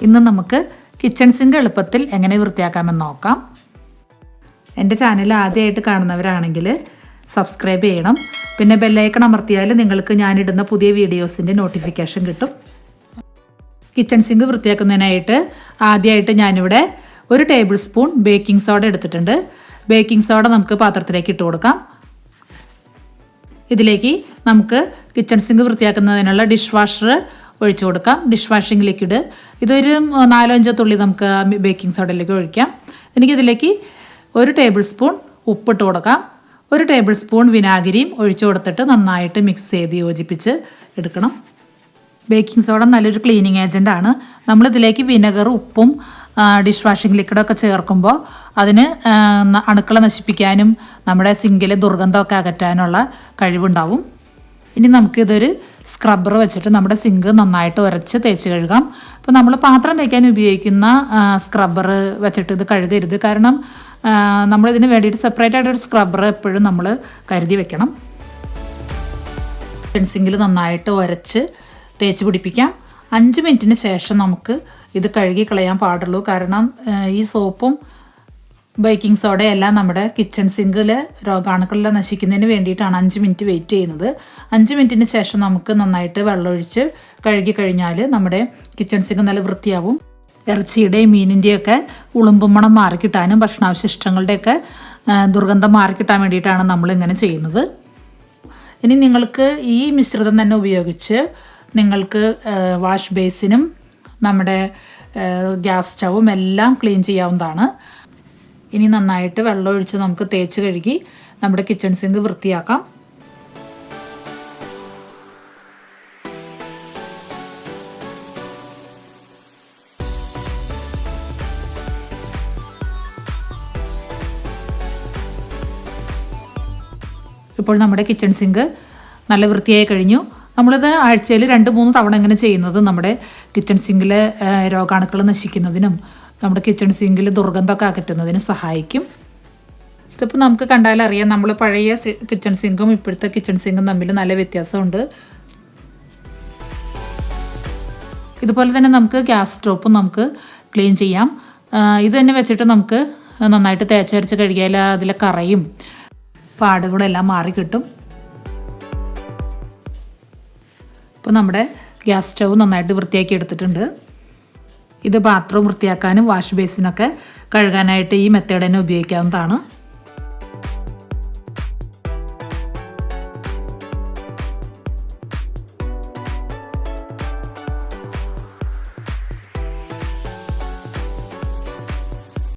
ഇന്ന് നമുക്ക് kitchen sink എളുപ്പത്തിൽ എങ്ങനെ വൃത്തിയാക്കാമെന്ന് നോക്കാം. എൻ്റെ ചാനൽ ആദ്യമായിട്ട് കാണുന്നവരാണെങ്കിൽ സബ്സ്ക്രൈബ് ചെയ്യണം. പിന്നെ ബെല്ലൈക്കൺ അമർത്തിയാൽ നിങ്ങൾക്ക് ഞാനിടുന്ന പുതിയ വീഡിയോസിൻ്റെ നോട്ടിഫിക്കേഷൻ കിട്ടും. കിച്ചൺ സിങ്ക് വൃത്തിയാക്കുന്നതിനായിട്ട് ആദ്യമായിട്ട് ഞാനിവിടെ 1 ടേബിൾ സ്പൂൺ ബേക്കിംഗ് സോഡ എടുത്തിട്ടുണ്ട്. ബേക്കിംഗ് സോഡ നമുക്ക് പാത്രത്തിലേക്ക് ഇട്ട് കൊടുക്കാം. ഇതിലേക്ക് നമുക്ക് കിച്ചൺ സിങ്ക് വൃത്തിയാക്കുന്നതിനുള്ള ഡിഷ് വാഷർ ഒഴിച്ചു കൊടുക്കാം. ഡിഷ് വാഷിംഗ് ലിക്വിഡ് ഇതൊരു 4-5 തുള്ളി നമുക്ക് ബേക്കിംഗ് സോഡയിലേക്ക് ഒഴിക്കാം. എനിക്കിതിലേക്ക് 1 ടേബിൾ സ്പൂൺ ഉപ്പിട്ട് കൊടുക്കാം. 1 ടേബിൾ സ്പൂൺ വിനാഗിരിയും ഒഴിച്ചു കൊടുത്തിട്ട് നന്നായിട്ട് മിക്സ് ചെയ്ത് യോജിപ്പിച്ച് എടുക്കണം. ബേക്കിംഗ് സോഡ നല്ലൊരു ക്ലീനിങ് ഏജൻ്റാണ്. നമ്മളിതിലേക്ക് വിനെഗർ, ഉപ്പും ഡിഷ് വാഷിംഗ് ലിക്വിഡൊക്കെ ചേർക്കുമ്പോൾ അതിന് അണുക്കളെ നശിപ്പിക്കാനും നമ്മുടെ സിങ്കിലെ ദുർഗന്ധമൊക്കെ അകറ്റാനുള്ള കഴിവുണ്ടാവും. ഇനി നമുക്കിതൊരു സ്ക്രബ്ബർ വെച്ചിട്ട് നമ്മുടെ സിങ്ക് നന്നായിട്ട് ഉരച്ച് തേച്ച് കഴുകാം. അപ്പോൾ നമ്മൾ പാത്രം തേക്കാൻ ഉപയോഗിക്കുന്ന സ്ക്രബ്ബർ വെച്ചിട്ട് ഇത് കഴുകരുത്. കാരണം നമ്മളിതിന് വേണ്ടിയിട്ട് സെപ്പറേറ്റ് ആയിട്ടൊരു സ്ക്രബ്ബർ എപ്പോഴും നമ്മൾ കരുതി വെക്കണം. സിങ്കിൽ നന്നായിട്ട് ഉരച്ച് തേച്ച് പിടിപ്പിക്കാം. 5 മിനിറ്റിന് ശേഷം നമുക്ക് ഇത് കഴുകി കളയാൻ പാടുള്ളൂ. കാരണം ഈ സോപ്പും ബേക്കിംഗ് സോഡയെല്ലാം നമ്മുടെ കിച്ചൺ സിങ്കിലെ രോഗാണുക്കളെല്ലാം നശിക്കുന്നതിന് വേണ്ടിയിട്ടാണ് 5 മിനിറ്റ് വെയിറ്റ് ചെയ്യുന്നത്. 5 മിനിറ്റിന് ശേഷം നമുക്ക് നന്നായിട്ട് വെള്ളമൊഴിച്ച് കഴുകി കഴിഞ്ഞാൽ നമ്മുടെ കിച്ചൺ സിങ്ക് നല്ല വൃത്തിയാവും. ഇറച്ചിയുടെയും മീനിൻ്റെയൊക്കെ ഉളുമ്പുമണം മാറിക്കിട്ടാനും ഭക്ഷണാവശിഷ്ടങ്ങളുടെയൊക്കെ ദുർഗന്ധം മാറിക്കിട്ടാൻ വേണ്ടിയിട്ടാണ് നമ്മളിങ്ങനെ ചെയ്യുന്നത്. ഇനി നിങ്ങൾക്ക് ഈ മിശ്രിതം തന്നെ ഉപയോഗിച്ച് നിങ്ങൾക്ക് വാഷ് ബേസിനും നമ്മുടെ ഗ്യാസ് സ്റ്റവും എല്ലാം ക്ലീൻ ചെയ്യാവുന്നതാണ്. ഇനി നന്നായിട്ട് വെള്ളമൊഴിച്ച് നമുക്ക് തേച്ച് കഴുകി നമ്മുടെ കിച്ചൺ സിങ്ക് വൃത്തിയാക്കാം. ഇപ്പോൾ നമ്മുടെ കിച്ചൺ സിങ്ക് നല്ല വൃത്തിയായി കഴിഞ്ഞു. നമ്മളിത് ആഴ്ചയിൽ 2-3 തവണ ഇങ്ങനെ ചെയ്യുന്നത് നമ്മുടെ കിച്ചൺ സിങ്കിലെ രോഗാണുക്കൾ നശിക്കുന്നതിനും നമ്മുടെ കിച്ചൺ സിങ്കിൽ ദുർഗന്ധമൊക്കെ അകറ്റുന്നതിനും സഹായിക്കും. ഇതിപ്പോൾ നമുക്ക് കണ്ടാലറിയാം, നമ്മൾ പഴയ കിച്ചൺ സിങ്കും ഇപ്പോഴത്തെ കിച്ചൺ സിങ്കും തമ്മിൽ നല്ല വ്യത്യാസമുണ്ട്. ഇതുപോലെ തന്നെ നമുക്ക് ഗ്യാസ് സ്റ്റോപ്പും നമുക്ക് ക്ലീൻ ചെയ്യാം. ഇത് തന്നെ വെച്ചിട്ട് നമുക്ക് നന്നായിട്ട് തേച്ചരച്ച് കഴുകിയാൽ അതിലെ കറയും പാടുകളും എല്ലാം മാറി കിട്ടും. ഇപ്പോൾ നമ്മുടെ ഗ്യാസ് സ്റ്റൗ നന്നായിട്ട് വൃത്തിയാക്കി എടുത്തിട്ടുണ്ട്. ഇത് ബാത്റൂം വൃത്തിയാക്കാനും വാഷ് ബേസിനൊക്കെ കഴുകാനായിട്ട് ഈ മെത്തേഡ് തന്നെ ഉപയോഗിക്കാവുന്നതാണ്.